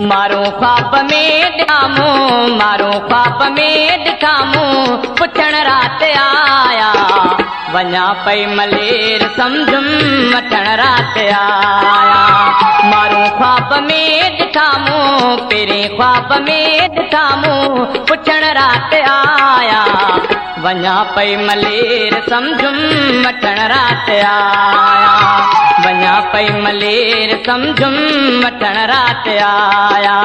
मारो ख्वाब में ॾिठामूं, मारो ख्वाब में ॾिठामूं, पुछण रात आया, वञा पई मलेर सम्झुम वठण रात आया। मारो ख्वाब में ॾिठामूं, पहिरें ख्वाब में ॾिठामूं, पुछण रात आया, वञा पई मलेर सम्झुम वठण रात आया, वञा पई मलेर सम्झुम वठण रात आया।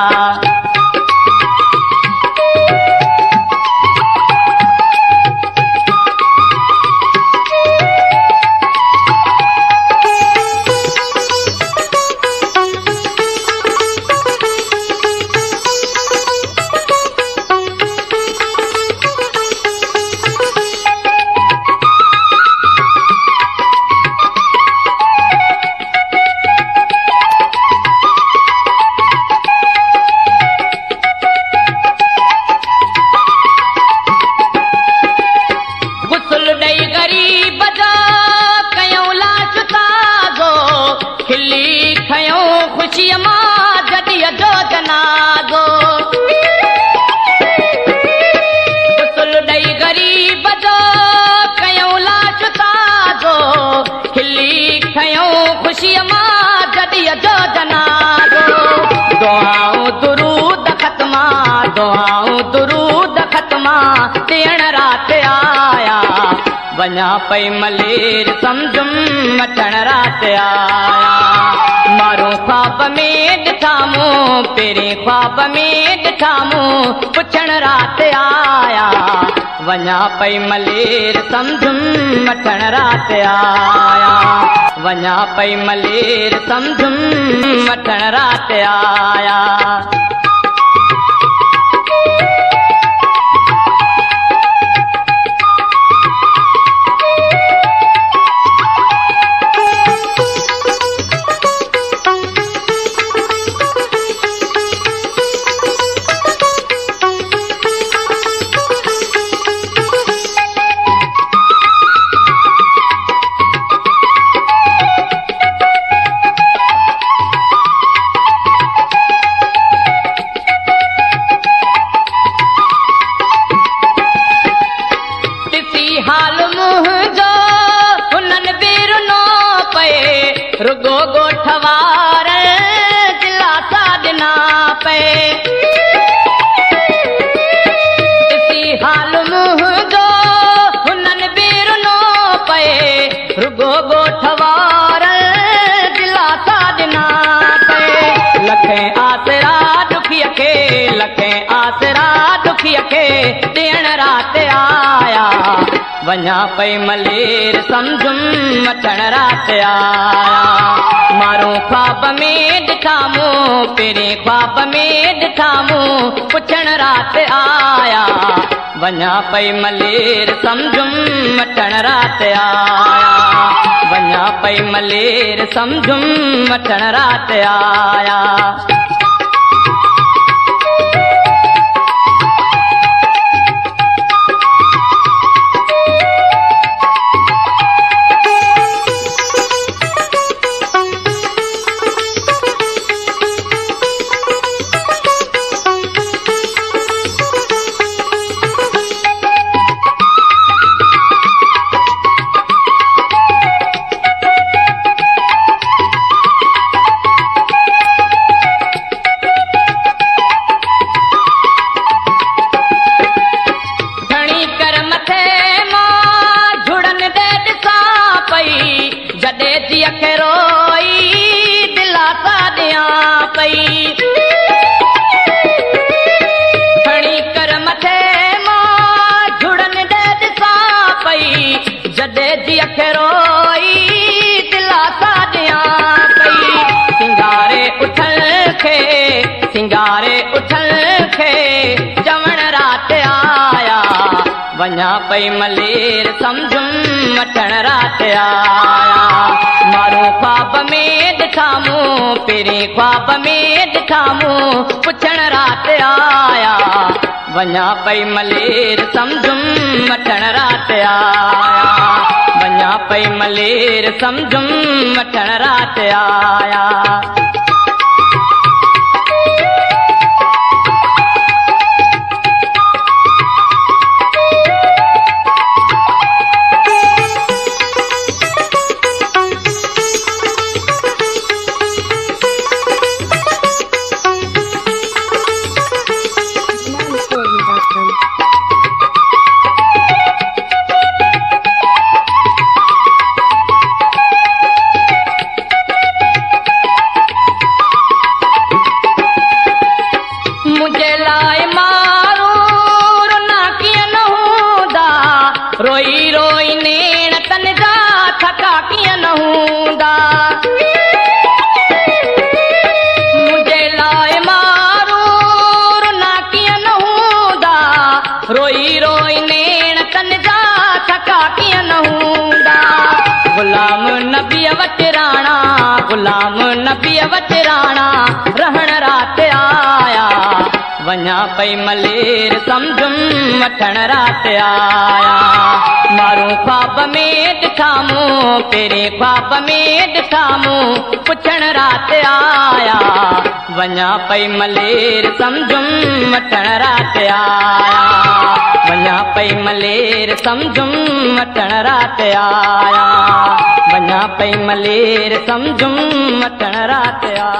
खुशीअ मां जॾीअ जो जनाज़ो, गुसल ॾेई ग़रीब जो कयूं लाश ताज़ो, खिली खयूं खुशीअ मां जॾीअ जो जनाज़ो। दुआऊं दुरूद ख़त्मा, दुआऊं दुरूद ख़त्मा, ॾियण रात आया, वञा पई मलेर सम्झुम वठण रात आया। मारो ख्वाब में ॾिठामूं, पहिरें ख्वाब में ॾिठामूं, पुछण रात आया, वञा पई मलेर सम्झुम वठण रात आया, वञा पई मलेर सम्झुम वठण रात आया। रुगो गोठवार दिलासा ॾिना पए, ॾिसी हाल मुंहिंजो हुननि बि रुनो पए, रुगो गोठवार दिलासा ॾिना पए। लखें आसरा दुखीअ खे, लखें आसरा दुखीअ खे, ॾियण रात आया, वञा पई मलेर सम्झुम वठण रात आया। मारो ख्वाब में ॾिठामूं, पहिरें ख्वाब में ॾिठामूं, पुछण रात आया, वञा पई मलेर सम्झुम वठण रात आया, वञा पई मलेर सम्झुम वठण रात आया। सिंगारे उथल खे चवण रात आया, वञा पई मलेर सम्झुम वठण रात आया। मारो ख्वाब में ॾिठामूं, पहिरें ख्वाब में ॾिठामूं, पुछण रात आया, वञा पई मलेर सम्झुम वठण रात आया, वञा पई मलेर सम्झुम वठण रात आया। मुझे लाए मारू रुना किया न हूंदा रोई रोई नेण तन जा थका किया न हूंदा मुझे लाए मारू रुना किया न हूंदा रोई रोई नेण तन जा थका किया न हूंदा गुलाम नबी वचराणा गुलाम नबी वचराणा रहण रात आया वञा पई मलेर सम्झुम वठण रात आया मारू ख्वाब में ॾिठामूं तेरे ख्वाब में ॾिठामूं पुछण रात आया वञा पई मलेर सम्झुम वठण रात आया वञा पई मलेर सम्झुम वठण रात आया वञा पई मलेर सम्झुम वठण रात आया।